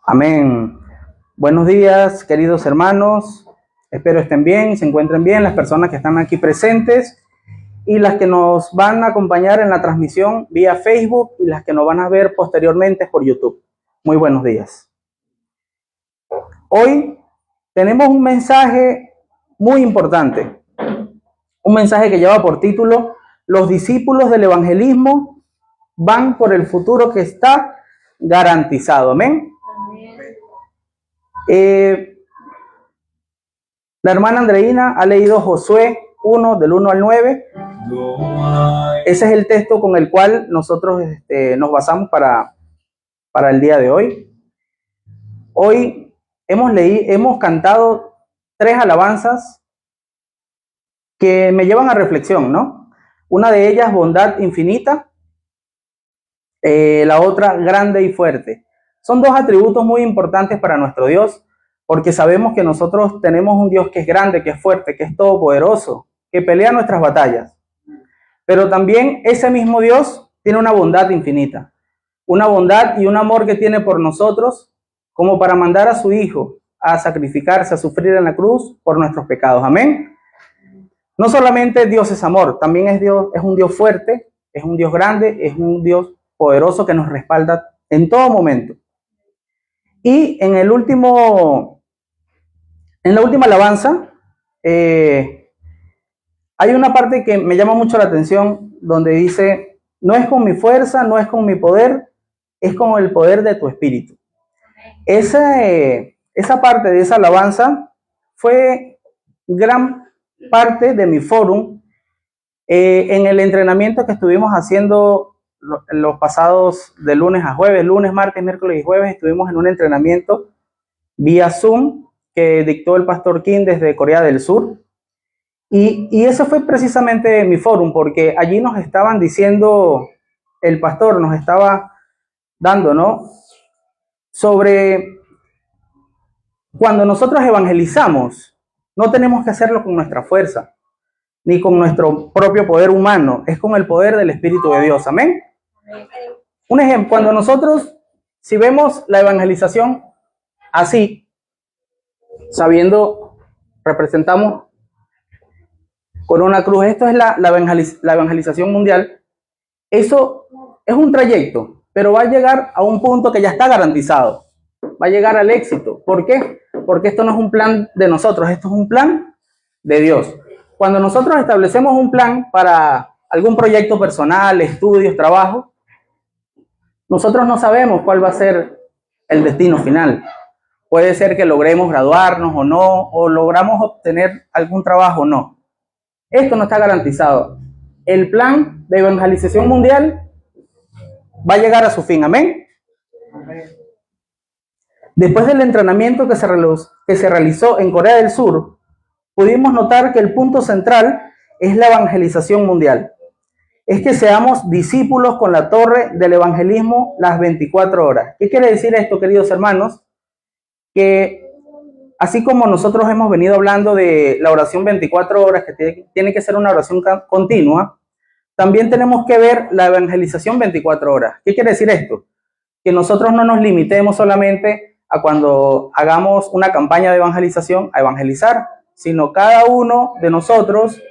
Amén. Buenos días, queridos hermanos. Espero estén bien, se encuentren bien las personas que están aquí presentes y las que nos van a acompañar en la transmisión vía Facebook y las que nos van a ver posteriormente por YouTube. Muy buenos días. Hoy tenemos un mensaje muy importante, un mensaje que lleva por título: los discípulos del evangelismo van por el futuro que está garantizado. Amén. La hermana Andreina ha leído Josué 1, del 1 al 9. Ese es el texto con el cual nosotros nos basamos para el día de hoy. Hoy hemos cantado 3 alabanzas que me llevan a reflexión, ¿no? Una de ellas, bondad infinita. La otra, grande y fuerte. Son 2 atributos muy importantes para nuestro Dios, porque sabemos que nosotros tenemos un Dios que es grande, que es fuerte, que es todopoderoso, que pelea nuestras batallas. Pero también ese mismo Dios tiene una bondad infinita, una bondad y un amor que tiene por nosotros, como para mandar a su Hijo a sacrificarse, a sufrir en la cruz por nuestros pecados. Amén. No solamente Dios es amor, también es un Dios fuerte, es un Dios grande, es un Dios poderoso que nos respalda en todo momento. Y en la última alabanza, hay una parte que me llama mucho la atención, donde dice: no es con mi fuerza, no es con mi poder, es con el poder de tu espíritu. Esa parte de esa alabanza fue gran parte de mi fórum en el entrenamiento que estuvimos haciendo los pasados de lunes a jueves, lunes, martes, miércoles y jueves. Estuvimos en un entrenamiento vía Zoom que dictó el pastor Kim desde Corea del Sur. Y ese fue precisamente mi fórum, porque allí nos estaban diciendo, el pastor nos estaba dando, ¿no?, sobre cuando nosotros evangelizamos, no tenemos que hacerlo con nuestra fuerza, ni con nuestro propio poder humano, es con el poder del Espíritu de Dios. Amén. Un ejemplo, cuando nosotros, si vemos la evangelización así, sabiendo, representamos con una cruz, esto es la evangelización mundial. Eso es un trayecto, pero va a llegar a un punto que ya está garantizado, va a llegar al éxito. ¿Por qué? Porque esto no es un plan de nosotros, esto es un plan de Dios. Cuando nosotros establecemos un plan para algún proyecto personal, estudios, trabajo, nosotros no sabemos cuál va a ser el destino final. Puede ser que logremos graduarnos o no, o logramos obtener algún trabajo o no. Esto no está garantizado. El plan de evangelización mundial va a llegar a su fin. Amén. Después del entrenamiento que se realizó en Corea del Sur, pudimos notar que el punto central es la evangelización mundial. Es que seamos discípulos con la torre del evangelismo las 24 horas. ¿Qué quiere decir esto, queridos hermanos? Que así como nosotros hemos venido hablando de la oración 24 horas, que tiene que ser una oración continua, también tenemos que ver la evangelización 24 horas. ¿Qué quiere decir esto? Que nosotros no nos limitemos solamente a cuando hagamos una campaña de evangelización a evangelizar, sino cada uno de nosotros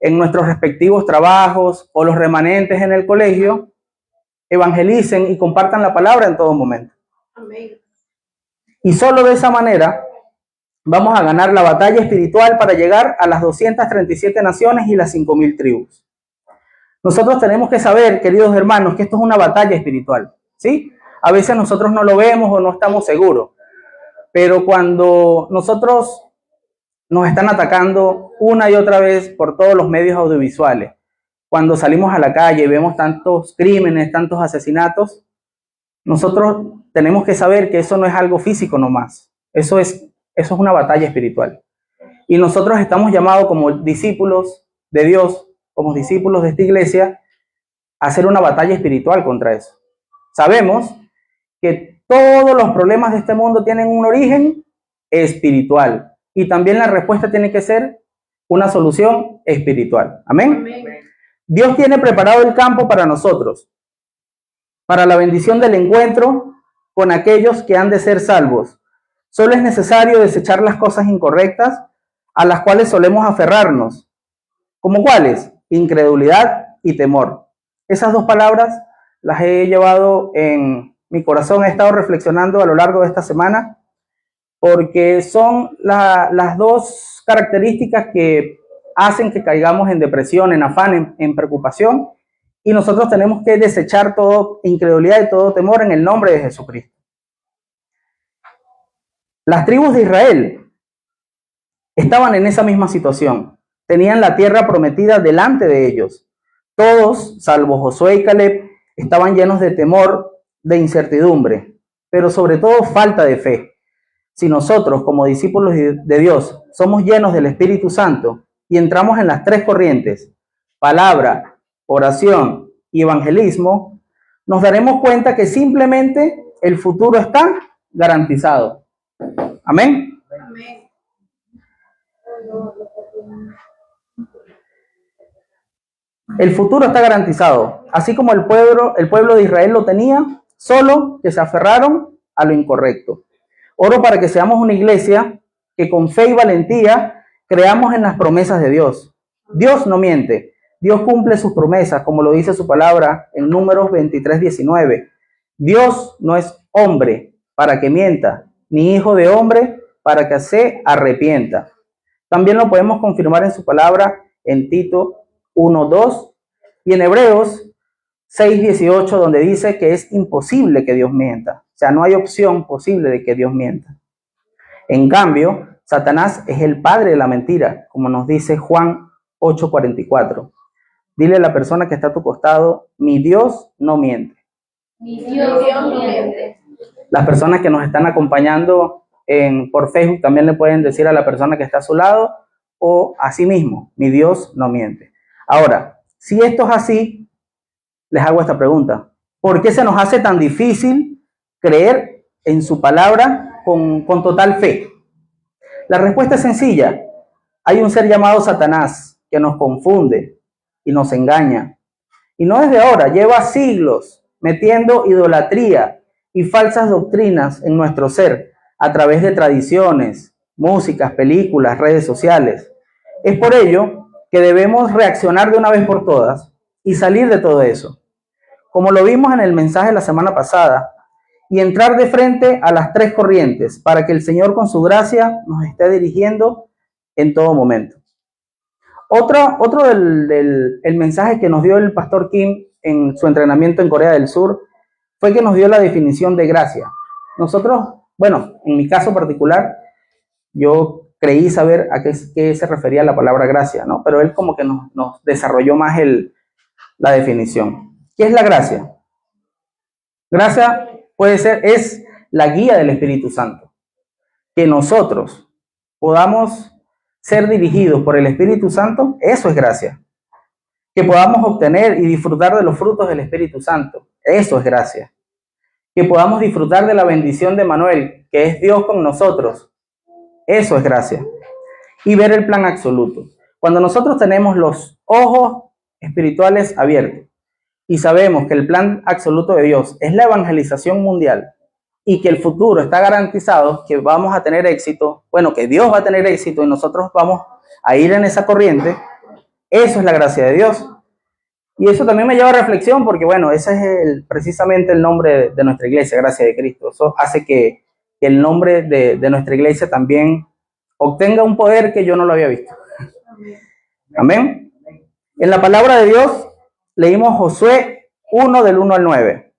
en nuestros respectivos trabajos o los remanentes en el colegio evangelicen y compartan la palabra en todo momento. Amén. Y solo de esa manera vamos a ganar la batalla espiritual para llegar a las 237 naciones y las 5.000 tribus. Nosotros tenemos que saber, queridos hermanos, que esto es una batalla espiritual, ¿sí? A veces nosotros no lo vemos o no estamos seguros, pero cuando nosotros nos están atacando una y otra vez por todos los medios audiovisuales, cuando salimos a la calle y vemos tantos crímenes, tantos asesinatos, nosotros tenemos que saber que eso no es algo físico nomás, eso es una batalla espiritual. Y nosotros estamos llamados como discípulos de Dios, como discípulos de esta iglesia, a hacer una batalla espiritual contra eso. Sabemos que todos los problemas de este mundo tienen un origen espiritual y también la respuesta tiene que ser una solución espiritual. Amén. Amén. Dios tiene preparado el campo para nosotros, para la bendición del encuentro con aquellos que han de ser salvos. Solo es necesario desechar las cosas incorrectas a las cuales solemos aferrarnos. ¿Como cuáles? Incredulidad y temor. Esas dos palabras las he llevado en mi corazón, he estado reflexionando a lo largo de esta semana, porque son las dos características que hacen que caigamos en depresión, en afán, en preocupación, y nosotros tenemos que desechar toda incredulidad y todo temor en el nombre de Jesucristo. Las tribus de Israel estaban en esa misma situación. Tenían la tierra prometida delante de ellos. Todos, salvo Josué y Caleb, estaban llenos de temor, de incertidumbre, pero sobre todo falta de fe. Si nosotros, como discípulos de Dios, somos llenos del Espíritu Santo y entramos en las tres corrientes, palabra, oración y evangelismo, nos daremos cuenta que simplemente el futuro está garantizado. Amén. Amén. El futuro está garantizado, así como el pueblo de Israel lo tenía, solo que se aferraron a lo incorrecto. Oro para que seamos una iglesia que con fe y valentía creamos en las promesas de Dios. Dios no miente, Dios cumple sus promesas, como lo dice su palabra en Números 23:19. Dios no es hombre para que mienta, ni hijo de hombre para que se arrepienta. También lo podemos confirmar en su palabra en Tito 1:2 y en Hebreos 6:18, donde dice que es imposible que Dios mienta. O sea, no hay opción posible de que Dios mienta. En cambio, Satanás es el padre de la mentira, como nos dice Juan 8:44. Dile a la persona que está a tu costado, mi Dios no miente. Mi Dios no miente. Las personas que nos están acompañando por Facebook también le pueden decir a la persona que está a su lado o a sí mismo, mi Dios no miente. Ahora, si esto es así, les hago esta pregunta. ¿Por qué se nos hace tan difícil creer en su palabra con total fe? La respuesta es sencilla. Hay un ser llamado Satanás que nos confunde y nos engaña. Y no desde ahora, lleva siglos metiendo idolatría y falsas doctrinas en nuestro ser a través de tradiciones, músicas, películas, redes sociales. Es por ello que debemos reaccionar de una vez por todas y salir de todo eso, como lo vimos en el mensaje la semana pasada, y entrar de frente a las tres corrientes para que el Señor con su gracia nos esté dirigiendo en todo momento. Otro del mensaje que nos dio el pastor Kim en su entrenamiento en Corea del Sur fue que nos dio la definición de gracia. Nosotros, bueno, en mi caso particular, yo creí saber a qué se refería la palabra gracia, ¿no? Pero él como que nos desarrolló más la definición. ¿Qué es la gracia? Gracia es la guía del Espíritu Santo. Que nosotros podamos ser dirigidos por el Espíritu Santo, eso es gracia. Que podamos obtener y disfrutar de los frutos del Espíritu Santo, eso es gracia. Que podamos disfrutar de la bendición de Manuel, que es Dios con nosotros, eso es gracia. Y ver el plan absoluto. Cuando nosotros tenemos los ojos espirituales abiertos y sabemos que el plan absoluto de Dios es la evangelización mundial y que el futuro está garantizado, que vamos a tener éxito, bueno, que Dios va a tener éxito y nosotros vamos a ir en esa corriente, eso es la gracia de Dios. Y eso también me lleva a reflexión porque, bueno, ese es precisamente el nombre de nuestra iglesia, Gracia de Cristo. Eso hace que el nombre de nuestra iglesia también obtenga un poder que yo no lo había visto. Amén. En la palabra de Dios leímos Josué 1 del 1 al 9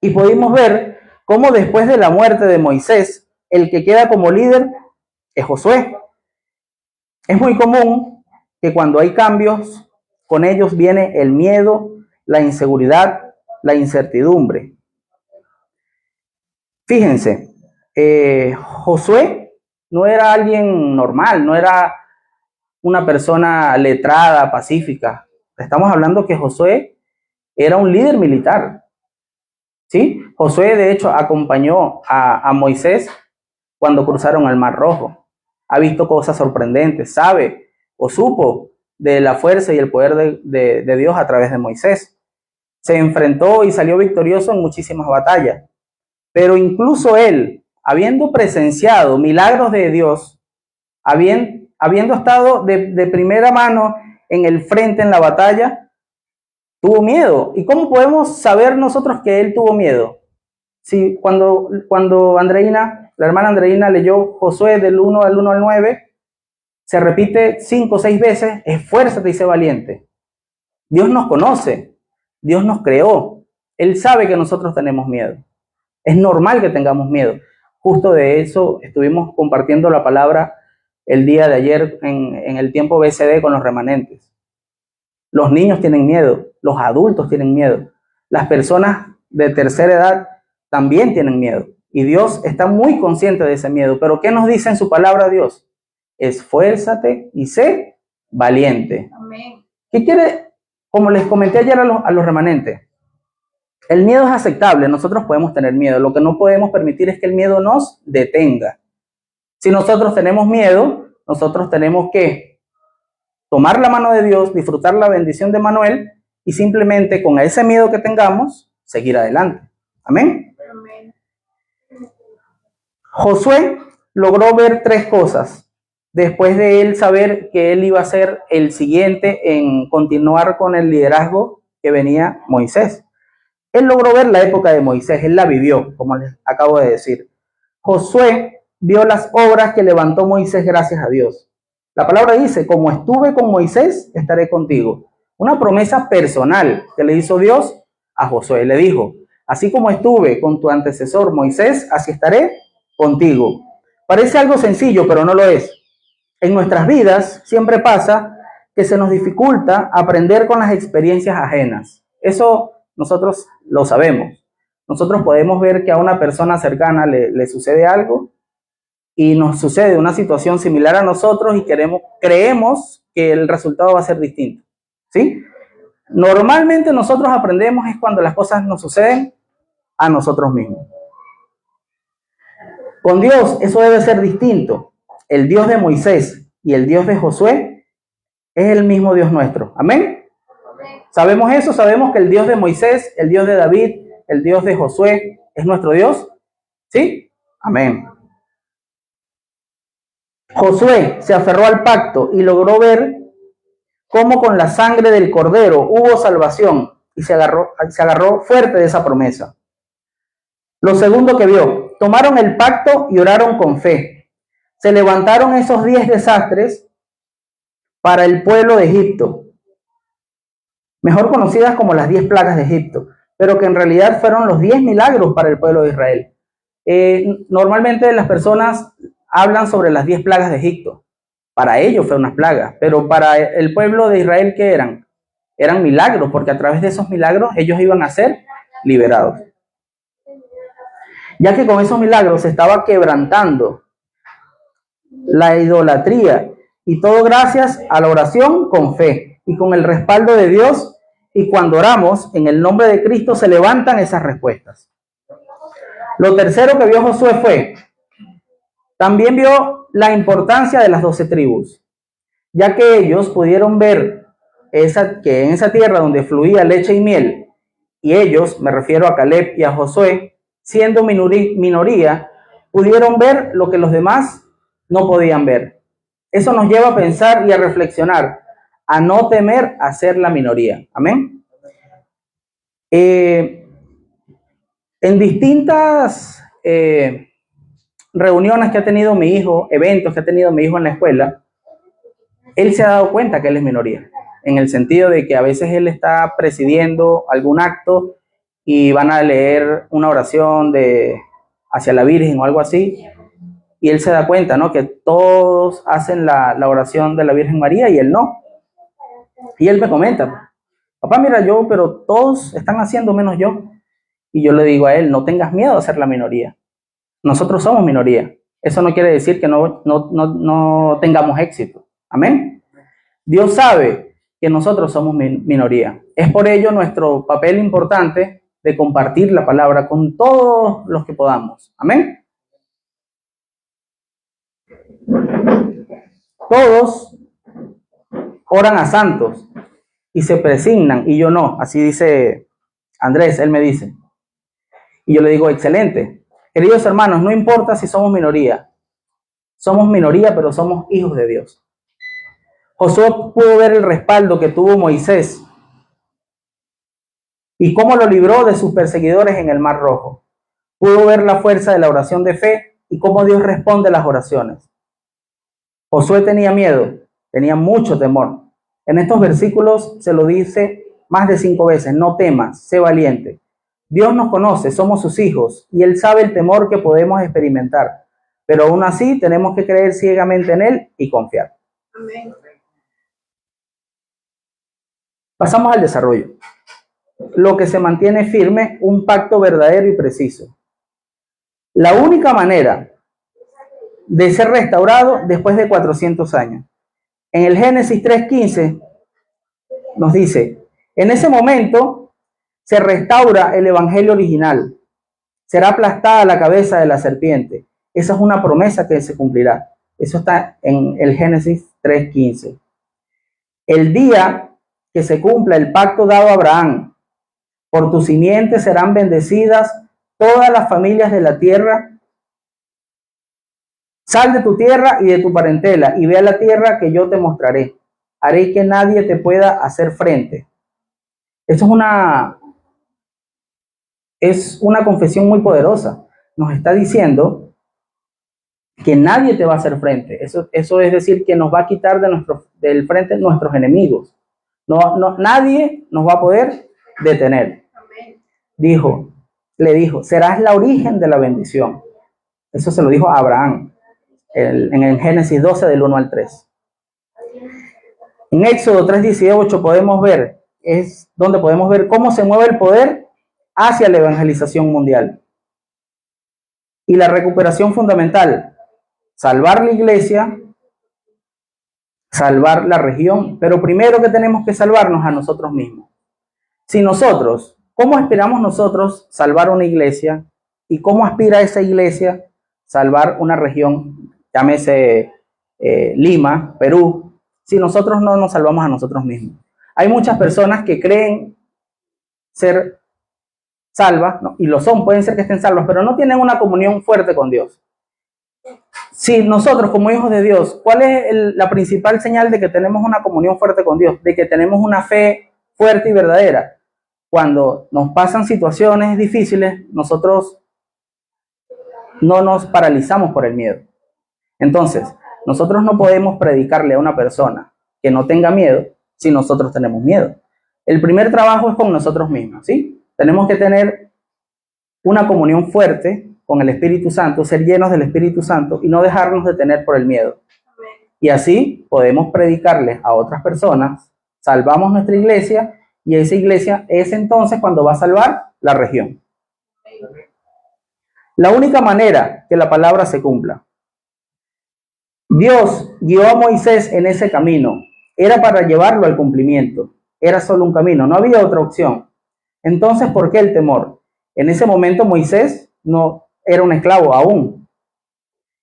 y pudimos ver cómo después de la muerte de Moisés, el que queda como líder es Josué. Es muy común que cuando hay cambios, con ellos viene el miedo, la inseguridad, la incertidumbre. Fíjense, Josué no era alguien normal, no era una persona letrada, pacífica. Estamos hablando que Josué era un líder militar. ¿Sí? Josué, de hecho, acompañó a Moisés cuando cruzaron el Mar Rojo. Ha visto cosas sorprendentes, sabe o supo de la fuerza y el poder de Dios a través de Moisés. Se enfrentó y salió victorioso en muchísimas batallas. Pero incluso él, habiendo presenciado milagros de Dios, habiendo estado de primera mano en el frente en la batalla, tuvo miedo. ¿Y cómo podemos saber nosotros que él tuvo miedo? Si cuando Andreina, la hermana Andreina leyó Josué del 1 al 9, se repite 5 o 6 veces, esfuérzate y sé valiente. Dios nos conoce, Dios nos creó, Él sabe que nosotros tenemos miedo. Es normal que tengamos miedo. Justo de eso estuvimos compartiendo la palabra el día de ayer en el tiempo BCD con los remanentes. Los niños tienen miedo, los adultos tienen miedo, las personas de tercera edad también tienen miedo. Y Dios está muy consciente de ese miedo. Pero ¿qué nos dice en su palabra Dios? Esfuérzate y sé valiente. Amén. ¿Qué quiere? Como les comenté ayer a los remanentes, el miedo es aceptable, nosotros podemos tener miedo. Lo que no podemos permitir es que el miedo nos detenga. Si nosotros tenemos miedo, nosotros tenemos que tomar la mano de Dios, disfrutar la bendición de Manuel y simplemente con ese miedo que tengamos, seguir adelante. Amén. Amén. Josué logró ver 3 cosas después de él saber que él iba a ser el siguiente en continuar con el liderazgo que venía Moisés. Él logró ver la época de Moisés, él la vivió, como les acabo de decir. Josué vio las obras que levantó Moisés gracias a Dios. La palabra dice, como estuve con Moisés, estaré contigo. Una promesa personal que le hizo Dios a Josué. Le dijo, así como estuve con tu antecesor Moisés, así estaré contigo. Parece algo sencillo, pero no lo es. En nuestras vidas siempre pasa que se nos dificulta aprender con las experiencias ajenas. Eso nosotros lo sabemos. Nosotros podemos ver que a una persona cercana le sucede algo y nos sucede una situación similar a nosotros y creemos que el resultado va a ser distinto. ¿Sí? Normalmente nosotros aprendemos es cuando las cosas nos suceden a nosotros mismos. Con Dios eso debe ser distinto. El Dios de Moisés y el Dios de Josué es el mismo Dios nuestro. ¿Amén? Amén. ¿Sabemos eso? ¿Sabemos que el Dios de Moisés, el Dios de David, el Dios de Josué es nuestro Dios? ¿Sí? Amén. Josué se aferró al pacto y logró ver cómo con la sangre del cordero hubo salvación y se agarró fuerte de esa promesa. Lo segundo que vio, tomaron el pacto y oraron con fe. Se levantaron esos 10 desastres para el pueblo de Egipto, mejor conocidas como las 10 plagas de Egipto, pero que en realidad fueron los 10 milagros para el pueblo de Israel. Normalmente las personas hablan sobre las 10 plagas de Egipto. Para ellos fue unas plagas, pero para el pueblo de Israel, ¿qué eran? Eran milagros, porque a través de esos milagros ellos iban a ser liberados. Ya que con esos milagros se estaba quebrantando la idolatría, y todo gracias a la oración con fe y con el respaldo de Dios, y cuando oramos en el nombre de Cristo se levantan esas respuestas. Lo tercero que vio Josué también vio la importancia de las 12 tribus, ya que ellos pudieron ver que en esa tierra donde fluía leche y miel, y ellos, me refiero a Caleb y a Josué, siendo minoría, pudieron ver lo que los demás no podían ver. Eso nos lleva a pensar y a reflexionar, a no temer a ser la minoría. Amén. En distintas reuniones que ha tenido mi hijo, eventos que ha tenido mi hijo en la escuela, él se ha dado cuenta que él es minoría, en el sentido de que a veces él está presidiendo algún acto y van a leer una oración hacia la Virgen o algo así, y él se da cuenta, ¿no?, que todos hacen la oración de la Virgen María y él no. Y él me comenta, papá, mira, pero todos están haciendo menos yo. Y yo le digo a él, no tengas miedo a ser la minoría. Nosotros somos minoría. Eso no quiere decir que no tengamos éxito. Amén. Dios sabe que nosotros somos minoría. Es por ello nuestro papel importante de compartir la palabra con todos los que podamos. Amén. Todos oran a santos y se presignan y yo no. Así dice Andrés, él me dice. Y yo le digo, excelente, Queridos hermanos, no importa si somos minoría, pero somos hijos de Dios. Josué pudo ver el respaldo que tuvo Moisés y cómo lo libró de sus perseguidores en el Mar Rojo. Pudo ver la fuerza de la oración de fe y cómo Dios responde a las oraciones. Josué tenía miedo, tenía mucho temor. En estos versículos se lo dice más de 5 veces: no temas, sé valiente. Dios nos conoce, somos sus hijos, y Él sabe el temor que podemos experimentar. Pero aún así tenemos que creer ciegamente en Él y confiar. Amén. Pasamos al desarrollo. Lo que se mantiene firme, un pacto verdadero y preciso. La única manera de ser restaurado después de 400 años. En el Génesis 3:15 nos dice: en ese momento se restaura el evangelio original. Será aplastada la cabeza de la serpiente. Esa es una promesa que se cumplirá. Eso está en el Génesis 3:15. El día que se cumpla el pacto dado a Abraham: por tu simiente serán bendecidas todas las familias de la tierra. Sal de tu tierra y de tu parentela y ve a la tierra que yo te mostraré. Haré que nadie te pueda hacer frente. Eso es una confesión muy poderosa. Nos está diciendo que nadie te va a hacer frente. Eso es decir, que nos va a quitar del frente nuestros enemigos. Nadie nos va a poder detener. Le dijo, serás la origen de la bendición. Eso se lo dijo a Abraham en el Génesis 12 del 1 al 3. En Éxodo 3:18 es donde podemos ver cómo se mueve el poder hacia la evangelización mundial. Y la recuperación fundamental: salvar la iglesia, salvar la región, pero primero que tenemos que salvarnos a nosotros mismos. ¿Cómo esperamos nosotros salvar una iglesia? ¿Y cómo aspira esa iglesia salvar una región, llámese Lima, Perú, si nosotros no nos salvamos a nosotros mismos? Hay muchas personas que creen ser salvas, ¿no? Y lo son, pueden ser que estén salvas, pero no tienen una comunión fuerte con Dios. Si nosotros como hijos de Dios, ¿cuál es la principal señal de que tenemos una comunión fuerte con Dios? De que tenemos una fe fuerte y verdadera. Cuando nos pasan situaciones difíciles, nosotros no nos paralizamos por el miedo. Entonces, nosotros no podemos predicarle a una persona que no tenga miedo si nosotros tenemos miedo. El primer trabajo es con nosotros mismos, ¿sí? Tenemos que tener una comunión fuerte con el Espíritu Santo, ser llenos del Espíritu Santo y no dejarnos detener por el miedo. Y así podemos predicarle a otras personas, salvamos nuestra iglesia y esa iglesia es entonces cuando va a salvar la región. La única manera que la palabra se cumpla. Dios guió a Moisés en ese camino. Era para llevarlo al cumplimiento. Era solo un camino, no había otra opción. Entonces, ¿por qué el temor? En ese momento Moisés no era un esclavo aún.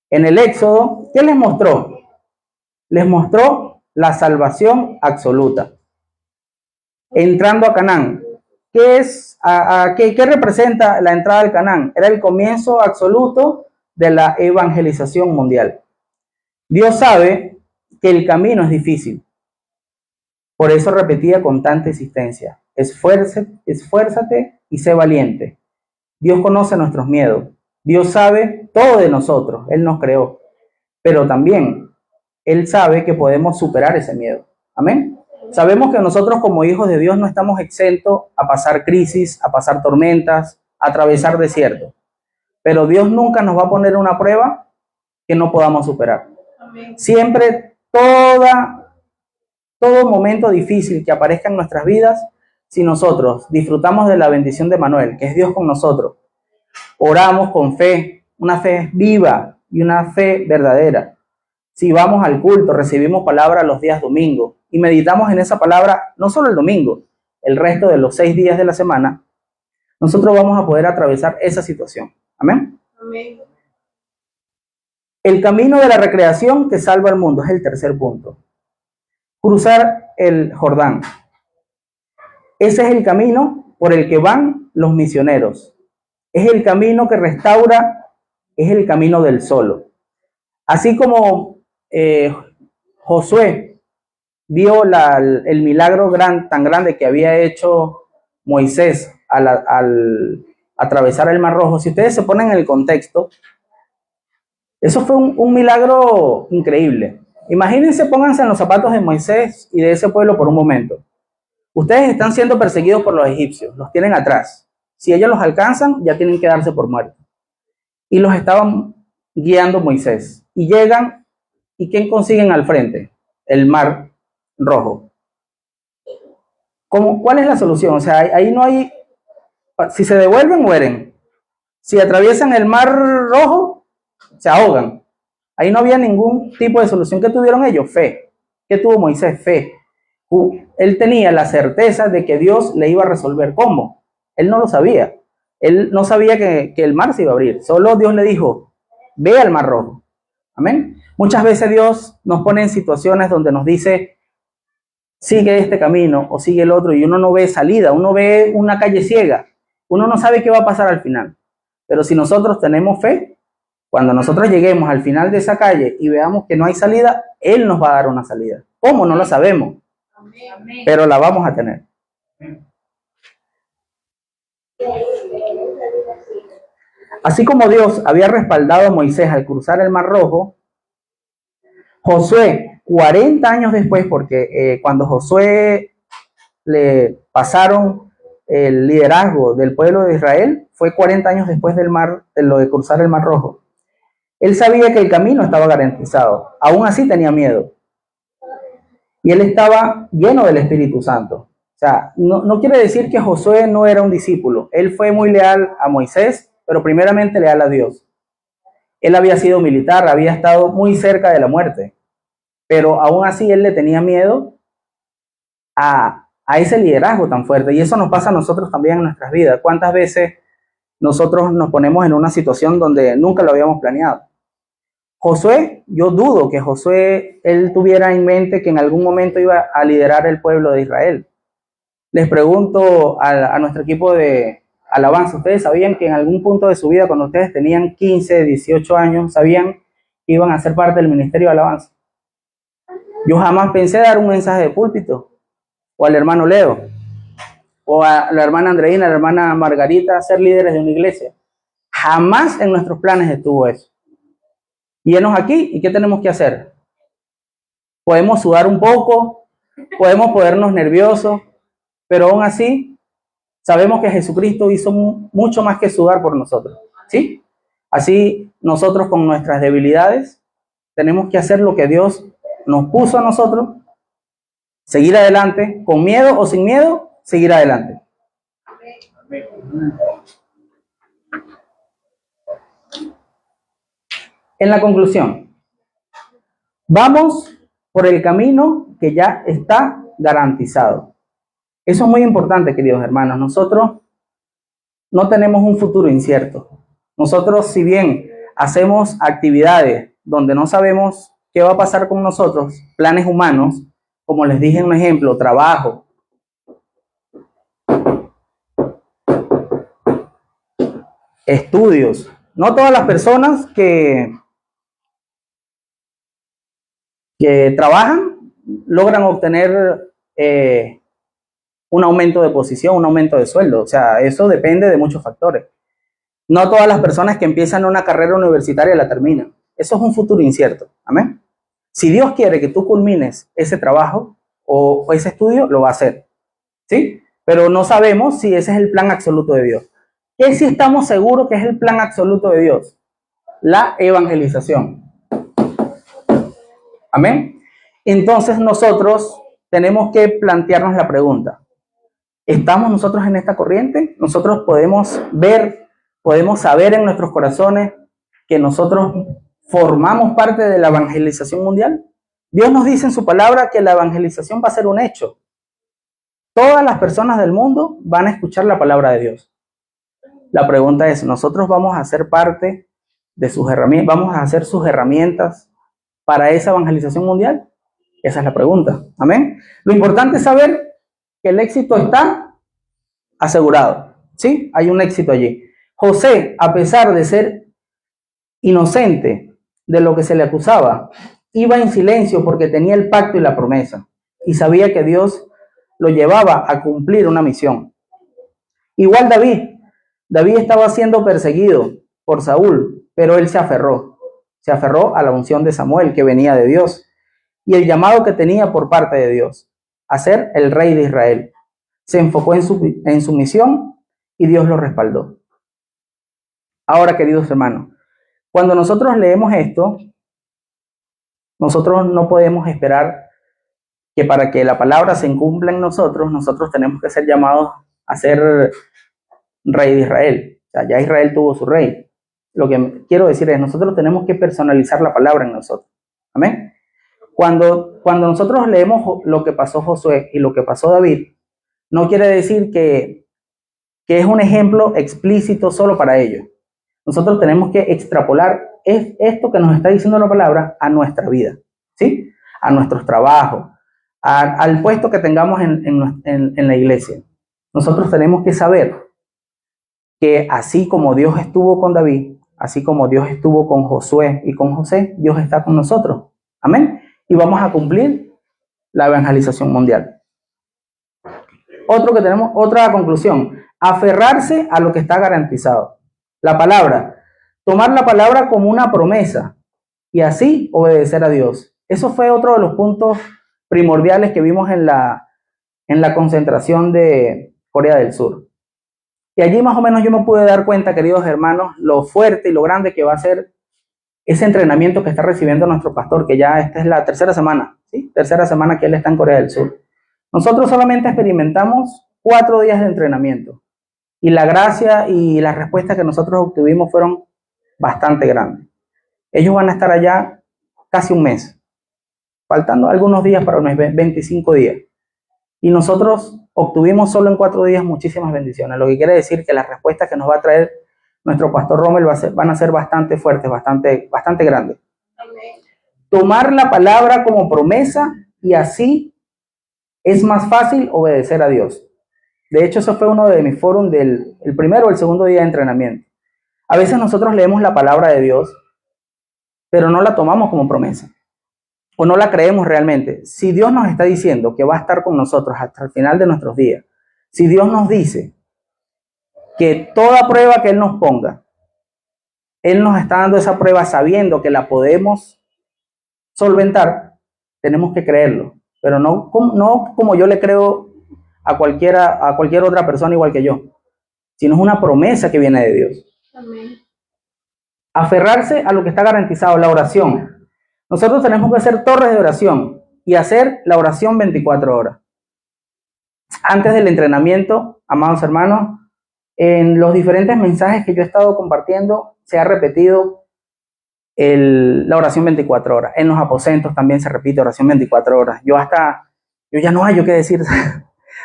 En el Éxodo, ¿qué les mostró? Les mostró la salvación absoluta. Entrando a Canaán. ¿Qué representa la entrada al Canaán? Era el comienzo absoluto de la evangelización mundial. Dios sabe que el camino es difícil. Por eso repetía con tanta insistencia: esfuérzate y sé valiente. Dios conoce nuestros miedos. Dios sabe todo de nosotros. Él nos creó. Pero también Él sabe que podemos superar ese miedo. Amén. Sabemos que nosotros como hijos de Dios no estamos exentos a pasar crisis, a pasar tormentas, a atravesar desiertos. Pero Dios nunca nos va a poner una prueba que no podamos superar. Amén. Siempre, todo momento difícil que aparezca en nuestras vidas, si nosotros disfrutamos de la bendición de Manuel, que es Dios con nosotros, oramos con fe, una fe viva y una fe verdadera. Si vamos al culto, recibimos palabra los días domingos y meditamos en esa palabra, no solo el domingo, el resto de los 6 días de la semana, nosotros vamos a poder atravesar esa situación. Amén. Amén. El camino de la recreación que salva al mundo es el tercer punto. Cruzar el Jordán. Ese es el camino por el que van los misioneros. Es el camino que restaura es el camino del solo. Así como Josué vio el milagro tan grande que había hecho Moisés al atravesar el Mar Rojo, si ustedes se ponen en el contexto, eso fue un milagro increíble. Imagínense, pónganse en los zapatos de Moisés y de ese pueblo por un momento. Ustedes están siendo perseguidos por los egipcios, los tienen atrás. Si ellos los alcanzan, ya tienen que darse por muertos. Y los estaban guiando Moisés. Y llegan, ¿y quién consiguen al frente? El Mar Rojo. ¿Cuál es la solución? O sea, ahí no hay... Si se devuelven, mueren. Si atraviesan el Mar Rojo, se ahogan. Ahí no había ningún tipo de solución. ¿Qué tuvieron ellos? Fe. ¿Qué tuvo Moisés? Fe. Él tenía la certeza de que Dios le iba a resolver. ¿Cómo? Él no lo sabía. Él no sabía que el mar se iba a abrir. Solo Dios le dijo, ve al Mar Rojo. Amén. Muchas veces Dios nos pone en situaciones donde nos dice, sigue este camino o sigue el otro, y uno no ve salida, uno ve una calle ciega. Uno no sabe qué va a pasar al final. Pero si nosotros tenemos fe, cuando nosotros lleguemos al final de esa calle y veamos que no hay salida, Él nos va a dar una salida. ¿Cómo? No lo sabemos. Pero la vamos a tener. Así como Dios había respaldado a Moisés al cruzar el Mar Rojo, Josué, 40 años después, porque cuando Josué le pasaron el liderazgo del pueblo de Israel, fue 40 años después de lo de cruzar el Mar Rojo. Él sabía que el camino estaba garantizado, aún así tenía miedo. Y él estaba lleno del Espíritu Santo. O sea, no quiere decir que Josué no era un discípulo. Él fue muy leal a Moisés, pero primeramente leal a Dios. Él había sido militar, había estado muy cerca de la muerte, pero aún así él le tenía miedo a ese liderazgo tan fuerte. Y eso nos pasa a nosotros también en nuestras vidas. ¿Cuántas veces nosotros nos ponemos en una situación donde nunca lo habíamos planeado? Josué, yo dudo que Josué, él tuviera en mente que en algún momento iba a liderar el pueblo de Israel. Les pregunto a nuestro equipo de alabanza, ¿ustedes sabían que en algún punto de su vida, cuando ustedes tenían 15, 18 años, sabían que iban a ser parte del ministerio de alabanza? Yo jamás pensé dar un mensaje de púlpito, o al hermano Leo, o a la hermana Andreina, a la hermana Margarita, ser líderes de una iglesia. Jamás en nuestros planes estuvo eso. Y enos aquí, ¿y qué tenemos que hacer? Podemos sudar un poco, podemos ponernos nerviosos, pero aún así sabemos que Jesucristo hizo mucho más que sudar por nosotros, ¿sí? Así nosotros con nuestras debilidades tenemos que hacer lo que Dios nos puso a nosotros, seguir adelante, con miedo o sin miedo, seguir adelante. En la conclusión, vamos por el camino que ya está garantizado. Eso es muy importante, queridos hermanos. Nosotros no tenemos un futuro incierto. Nosotros, si bien hacemos actividades donde no sabemos qué va a pasar con nosotros, planes humanos, como les dije en un ejemplo, trabajo, estudios. No todas las personas que trabajan logran obtener un aumento de posición, un aumento de sueldo. O sea, eso depende de muchos factores. No todas las personas que empiezan una carrera universitaria la terminan. Eso es un futuro incierto. Amén. Si Dios quiere que tú culmines ese trabajo o ese estudio, lo va a hacer. ¿Sí? Pero no sabemos si ese es el plan absoluto de Dios. ¿Qué sí estamos seguros que es el plan absoluto de Dios? La evangelización. Amén. Entonces nosotros tenemos que plantearnos la pregunta. ¿Estamos nosotros en esta corriente? Nosotros podemos ver, podemos saber en nuestros corazones que nosotros formamos parte de la evangelización mundial. Dios nos dice en su palabra que la evangelización va a ser un hecho. Todas las personas del mundo van a escuchar la palabra de Dios. La pregunta es, ¿nosotros vamos a ser parte de sus herramientas? ¿Vamos a hacer sus herramientas para esa evangelización mundial? Esa es la pregunta. Amén. Lo importante es saber que el éxito está asegurado. ¿Sí? Hay un éxito allí. José, a pesar de ser inocente de lo que se le acusaba, iba en silencio porque tenía el pacto y la promesa y sabía que Dios lo llevaba a cumplir una misión. Igual David estaba siendo perseguido por Saúl, pero él se aferró a la unción de Samuel que venía de Dios y el llamado que tenía por parte de Dios a ser el rey de Israel. Se enfocó en su misión y Dios lo respaldó. Ahora, queridos hermanos, cuando nosotros leemos esto, nosotros no podemos esperar que para que la palabra se cumpla en nosotros tenemos que ser llamados a ser rey de Israel. O sea, ya Israel tuvo su rey. Lo que quiero decir es, nosotros tenemos que personalizar la palabra en nosotros. Amén. Cuando nosotros leemos lo que pasó Josué y lo que pasó David, no quiere decir que es un ejemplo explícito solo para ellos. Nosotros tenemos que extrapolar esto que nos está diciendo la palabra a nuestra vida, ¿sí? A nuestros trabajos, al puesto que tengamos en la iglesia. Nosotros tenemos que saber que así como Dios estuvo con David, así como Dios estuvo con Josué y con José, Dios está con nosotros. Amén. Y vamos a cumplir la evangelización mundial. Otra conclusión, aferrarse a lo que está garantizado. La palabra, tomar la palabra como una promesa y así obedecer a Dios. Eso fue otro de los puntos primordiales que vimos en la concentración de Corea del Sur. Y allí más o menos yo me pude dar cuenta, queridos hermanos, lo fuerte y lo grande que va a ser ese entrenamiento que está recibiendo nuestro pastor, que ya esta es la tercera semana, ¿sí? Tercera semana que él está en Corea del Sur. Nosotros solamente experimentamos 4 días de entrenamiento y la gracia y las respuestas que nosotros obtuvimos fueron bastante grandes. Ellos van a estar allá casi un mes, faltando algunos días para unos 25 días. Y nosotros obtuvimos solo en 4 días muchísimas bendiciones, lo que quiere decir que las respuestas que nos va a traer nuestro pastor Rommel van a ser bastante fuertes, bastante grandes. Amén. Tomar la palabra como promesa y así es más fácil obedecer a Dios. De hecho, eso fue uno de mis foros del primero o el segundo día de entrenamiento. A veces nosotros leemos la palabra de Dios, pero no la tomamos como promesa o no la creemos realmente. Si Dios nos está diciendo que va a estar con nosotros hasta el final de nuestros días, si Dios nos dice que toda prueba que Él nos ponga, Él nos está dando esa prueba sabiendo que la podemos solventar, tenemos que creerlo, pero no como yo le creo a cualquier otra persona igual que yo, sino es una promesa que viene de Dios. Amén. Aferrarse a lo que está garantizado, la oración. Nosotros tenemos que hacer torres de oración y hacer la oración 24 horas. Antes del entrenamiento, amados hermanos, en los diferentes mensajes que yo he estado compartiendo, se ha repetido la oración 24 horas. En los aposentos también se repite oración 24 horas. Yo ya no hallo qué decir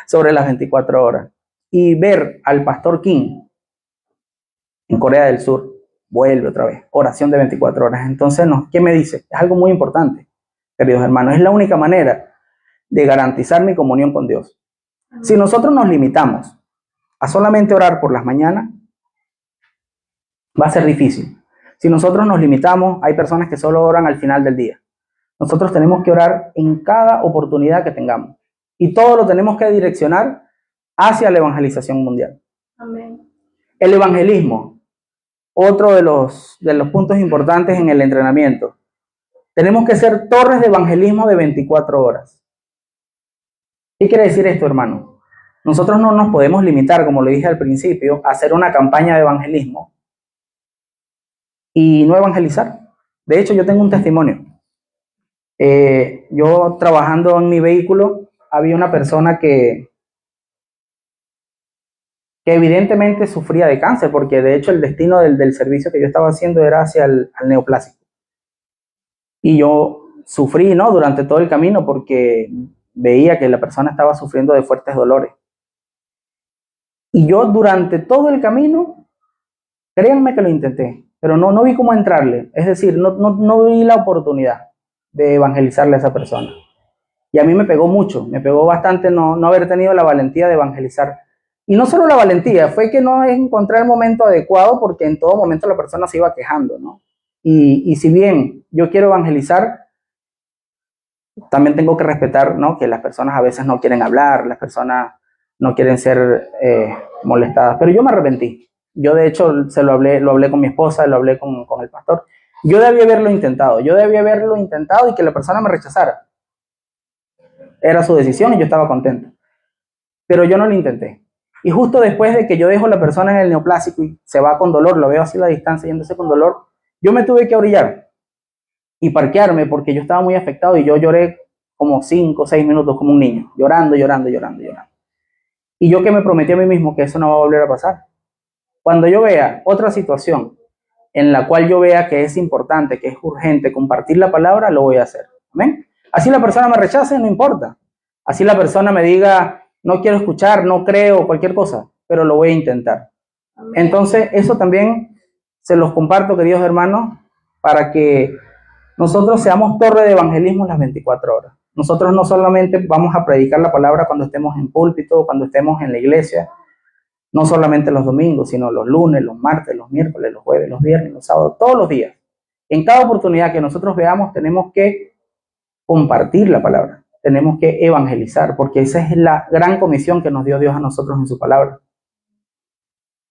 sobre las 24 horas. Y ver al pastor Kim en Corea del Sur, vuelve otra vez, oración de 24 horas. Entonces, ¿qué me dice? Es algo muy importante, queridos hermanos. Es la única manera de garantizar mi comunión con Dios. Si nosotros nos limitamos a solamente orar por las mañanas, va a ser difícil. Si nosotros nos limitamos, hay personas que solo oran al final del día. Nosotros tenemos que orar en cada oportunidad que tengamos. Y todo lo tenemos que direccionar hacia la evangelización mundial. Amén. El evangelismo, otro de los puntos importantes en el entrenamiento. Tenemos que ser torres de evangelismo de 24 horas. ¿Qué quiere decir esto, hermano? Nosotros no nos podemos limitar, como lo dije al principio, a hacer una campaña de evangelismo y no evangelizar. De hecho, yo tengo un testimonio. Yo trabajando en mi vehículo, había una persona que evidentemente sufría de cáncer, porque de hecho el destino del servicio que yo estaba haciendo era hacia el neoplásico. Y yo sufrí, ¿no?, durante todo el camino porque veía que la persona estaba sufriendo de fuertes dolores. Y yo durante todo el camino, créanme que lo intenté, pero no vi cómo entrarle. Es decir, no vi la oportunidad de evangelizarle a esa persona. Y a mí me pegó mucho, me pegó bastante no haber tenido la valentía de evangelizar. Y no solo la valentía, fue que no encontré el momento adecuado porque en todo momento la persona se iba quejando, ¿no? Y si bien yo quiero evangelizar, también tengo que respetar, ¿no?, que las personas a veces no quieren hablar, las personas no quieren ser molestadas. Pero yo me arrepentí. Yo, de hecho, lo hablé con mi esposa, lo hablé con el pastor. Yo debía haberlo intentado y que la persona me rechazara. Era su decisión y yo estaba contento. Pero yo no lo intenté. Y justo después de que yo dejo a la persona en el neoplásico y se va con dolor, lo veo así a la distancia yéndose con dolor, yo me tuve que orillar y parquearme porque yo estaba muy afectado y yo lloré como 5 o 6 minutos como un niño, llorando. Y yo que me prometí a mí mismo que eso no va a volver a pasar. Cuando yo vea otra situación en la cual yo vea que es importante, que es urgente compartir la palabra, lo voy a hacer. ¿Amén? Así la persona me rechace, no importa. Así la persona me diga, no quiero escuchar, no creo, cualquier cosa, pero lo voy a intentar. Amén. Entonces, eso también se los comparto, queridos hermanos, para que nosotros seamos torre de evangelismo las 24 horas. Nosotros no solamente vamos a predicar la palabra cuando estemos en púlpito, cuando estemos en la iglesia, no solamente los domingos, sino los lunes, los martes, los miércoles, los jueves, los viernes, los sábados, todos los días. En cada oportunidad que nosotros veamos, tenemos que compartir la palabra, tenemos que evangelizar, porque esa es la gran comisión que nos dio Dios a nosotros en su palabra.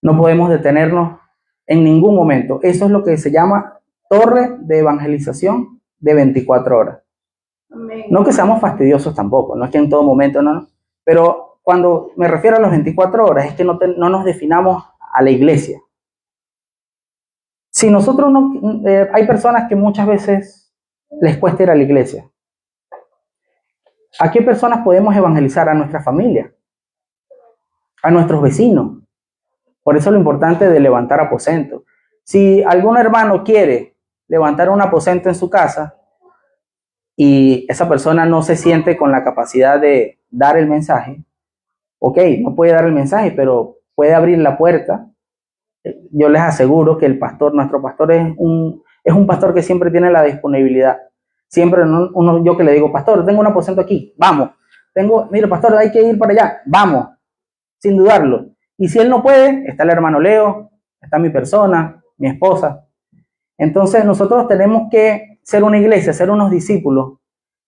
No podemos detenernos en ningún momento. Eso es lo que se llama torre de evangelización de 24 horas. Amén. No que seamos fastidiosos tampoco, no es que en todo momento, no, pero cuando me refiero a las 24 horas es que no nos definamos a la iglesia. Si nosotros no, hay personas que muchas veces les cuesta ir a la iglesia. ¿A qué personas podemos evangelizar? A nuestra familia, a nuestros vecinos. Por eso es lo importante de levantar aposento. Si algún hermano quiere levantar un aposento en su casa y esa persona no se siente con la capacidad de dar el mensaje, ok, no puede dar el mensaje, pero puede abrir la puerta. Yo les aseguro que nuestro pastor es un pastor que siempre tiene la disponibilidad. Siempre yo que le digo, pastor, tengo un aposento aquí, vamos. Mire, pastor, hay que ir para allá, vamos, sin dudarlo. Y si él no puede, está el hermano Leo, está mi persona, mi esposa. Entonces nosotros tenemos que ser una iglesia, ser unos discípulos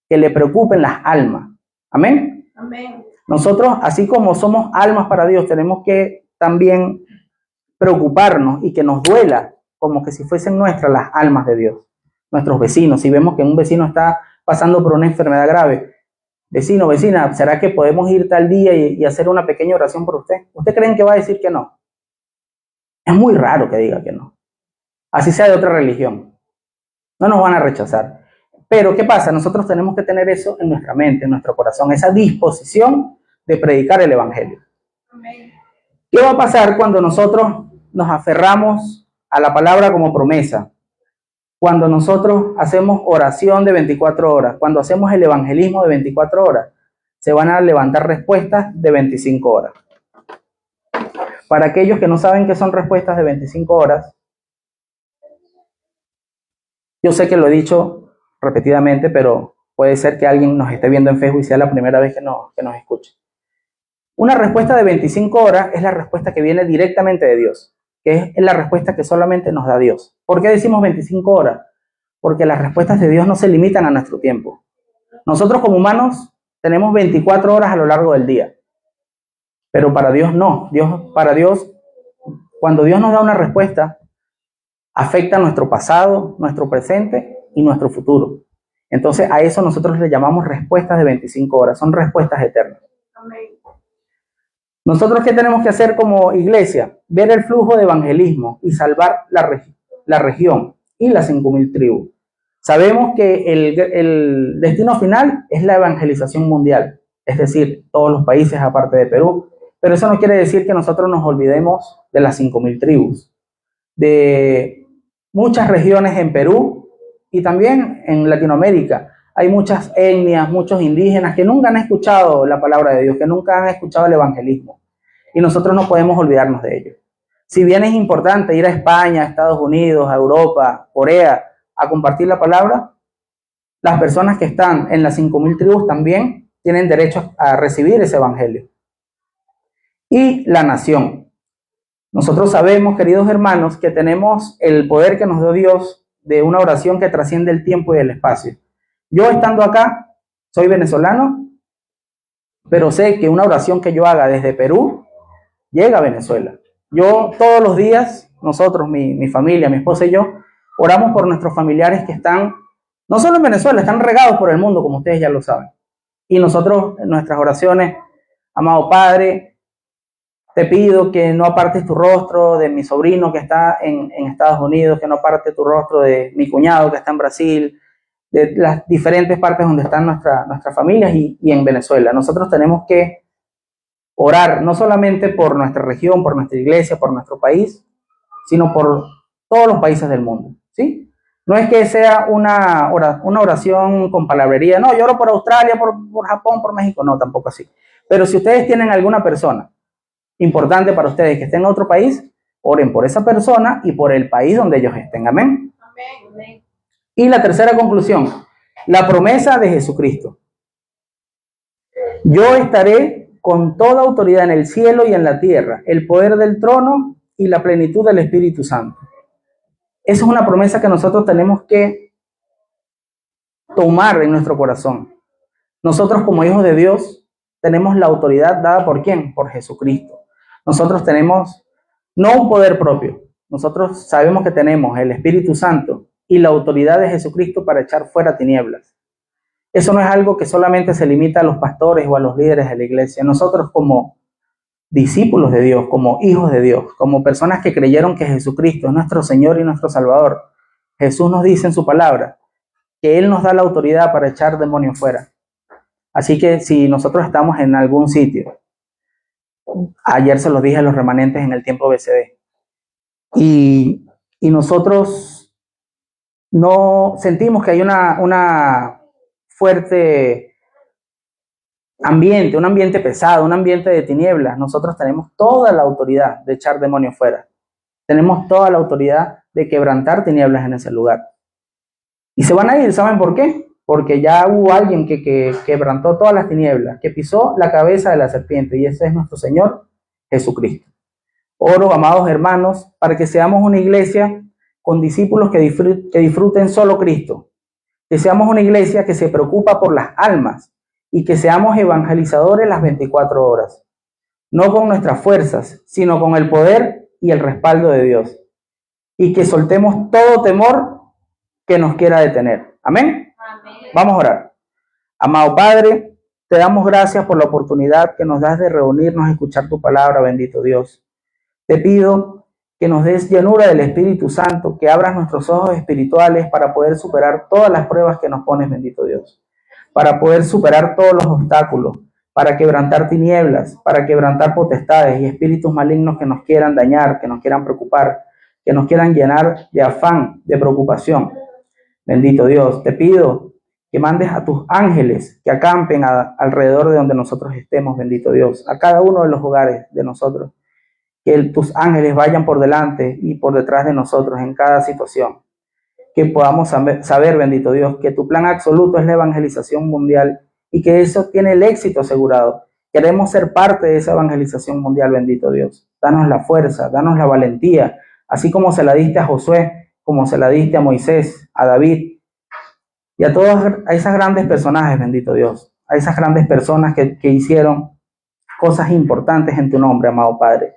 que le preocupen las almas. ¿Amén? Amén. Nosotros, así como somos almas para Dios, tenemos que también preocuparnos y que nos duela como que si fuesen nuestras las almas de Dios. Nuestros vecinos, si vemos que un vecino está pasando por una enfermedad grave, vecino, vecina, ¿será que podemos ir tal día y hacer una pequeña oración por usted? ¿Usted creen que va a decir que no? Es muy raro que diga que no. Así sea de otra religión. No nos van a rechazar. Pero ¿qué pasa? Nosotros tenemos que tener eso en nuestra mente, en nuestro corazón, esa disposición de predicar el evangelio. Amén. ¿Qué va a pasar cuando nosotros nos aferramos a la palabra como promesa? Cuando nosotros hacemos oración de 24 horas, cuando hacemos el evangelismo de 24 horas, se van a levantar respuestas de 25 horas. Para aquellos que no saben qué son respuestas de 25 horas, yo sé que lo he dicho repetidamente, pero puede ser que alguien nos esté viendo en Facebook y sea la primera vez que nos escuche. Una respuesta de 25 horas es la respuesta que viene directamente de Dios, que es la respuesta que solamente nos da Dios. ¿Por qué decimos 25 horas? Porque las respuestas de Dios no se limitan a nuestro tiempo. Nosotros como humanos tenemos 24 horas a lo largo del día, pero para Dios no. Para Dios, cuando Dios nos da una respuesta, afecta nuestro pasado, nuestro presente y nuestro futuro. Entonces a eso nosotros le llamamos respuestas de 25 horas, son respuestas eternas. Amén. ¿Nosotros qué tenemos que hacer como iglesia? Ver el flujo de evangelismo y salvar la región y las 5.000 tribus. Sabemos que el destino final es la evangelización mundial, es decir, todos los países aparte de Perú, pero eso no quiere decir que nosotros nos olvidemos de las 5.000 tribus, de muchas regiones en Perú y también en Latinoamérica. Hay muchas etnias, muchos indígenas que nunca han escuchado la palabra de Dios, que nunca han escuchado el evangelismo. Y nosotros no podemos olvidarnos de ellos. Si bien es importante ir a España, a Estados Unidos, a Europa, Corea, a compartir la palabra, las personas que están en las 5.000 tribus también tienen derecho a recibir ese evangelio. Y la nación. Nosotros sabemos, queridos hermanos, que tenemos el poder que nos dio Dios de una oración que trasciende el tiempo y el espacio. Yo estando acá, soy venezolano, pero sé que una oración que yo haga desde Perú llega a Venezuela. Yo todos los días, nosotros, mi familia, mi esposa y yo, oramos por nuestros familiares que están, no solo en Venezuela, están regados por el mundo, como ustedes ya lo saben. Y nosotros, en nuestras oraciones, amado Padre, te pido que no apartes tu rostro de mi sobrino que está en Estados Unidos, que no apartes tu rostro de mi cuñado que está en Brasil, de las diferentes partes donde están nuestras familias y en Venezuela. Nosotros tenemos que orar no solamente por nuestra región, por nuestra iglesia, por nuestro país, sino por todos los países del mundo, ¿sí? No es que sea una oración con palabrería, no, yo oro por Australia, por Japón, por México, no, tampoco así. Pero si ustedes tienen alguna persona importante para ustedes que esté en otro país, oren por esa persona y por el país donde ellos estén, amén. Amén. Y la tercera conclusión, la promesa de Jesucristo. Yo estaré con toda autoridad en el cielo y en la tierra, el poder del trono y la plenitud del Espíritu Santo. Esa es una promesa que nosotros tenemos que tomar en nuestro corazón. Nosotros como hijos de Dios tenemos la autoridad dada ¿por quién? Por Jesucristo. Nosotros tenemos no un poder propio, nosotros sabemos que tenemos el Espíritu Santo y la autoridad de Jesucristo para echar fuera tinieblas. Eso no es algo que solamente se limita a los pastores o a los líderes de la iglesia. Nosotros como discípulos de Dios, como hijos de Dios, como personas que creyeron que Jesucristo es nuestro Señor y nuestro Salvador, Jesús nos dice en su palabra que Él nos da la autoridad para echar demonios fuera. Así que si nosotros estamos en algún sitio, ayer se los dije a los remanentes en el tiempo BCD, y nosotros no sentimos que hay una fuerte ambiente, un ambiente pesado, un ambiente de tinieblas, nosotros tenemos toda la autoridad de echar demonios fuera. Tenemos toda la autoridad de quebrantar tinieblas en ese lugar. Y se van a ir, ¿saben por qué? Porque ya hubo alguien que quebrantó todas las tinieblas, que pisó la cabeza de la serpiente, y ese es nuestro Señor Jesucristo. Oro, amados hermanos, para que seamos una iglesia con discípulos que disfruten solo Cristo, que seamos una iglesia que se preocupa por las almas y que seamos evangelizadores las 24 horas, no con nuestras fuerzas, sino con el poder y el respaldo de Dios, y que soltemos todo temor que nos quiera detener. ¿Amén? Amén. Vamos a orar. Amado Padre, te damos gracias por la oportunidad que nos das de reunirnos a escuchar tu palabra, bendito Dios. Te pido que nos des llenura del Espíritu Santo, que abras nuestros ojos espirituales para poder superar todas las pruebas que nos pones, bendito Dios, para poder superar todos los obstáculos, para quebrantar tinieblas, para quebrantar potestades y espíritus malignos que nos quieran dañar, que nos quieran preocupar, que nos quieran llenar de afán, de preocupación. Bendito Dios, te pido que mandes a tus ángeles que acampen alrededor de donde nosotros estemos, bendito Dios, a cada uno de los hogares de nosotros, que tus ángeles vayan por delante y por detrás de nosotros en cada situación, que podamos saber, bendito Dios, que tu plan absoluto es la evangelización mundial y que eso tiene el éxito asegurado. Queremos ser parte de esa evangelización mundial, bendito Dios. Danos la fuerza, danos la valentía, así como se la diste a Josué, como se la diste a Moisés, a David y a esas grandes personajes, bendito Dios, a esas grandes personas que hicieron cosas importantes en tu nombre, amado Padre.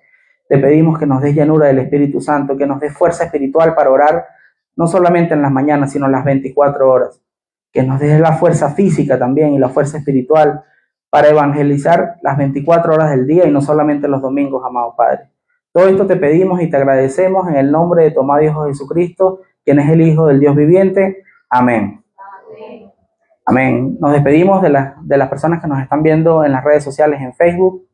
Te pedimos que nos des llenura del Espíritu Santo, que nos des fuerza espiritual para orar, no solamente en las mañanas, sino en las 24 horas. Que nos des la fuerza física también y la fuerza espiritual para evangelizar las 24 horas del día y no solamente los domingos, amado Padre. Todo esto te pedimos y te agradecemos en el nombre de tu amado Hijo Jesucristo, quien es el Hijo del Dios viviente. Amén. Amén. Nos despedimos de las personas que nos están viendo en las redes sociales, en Facebook,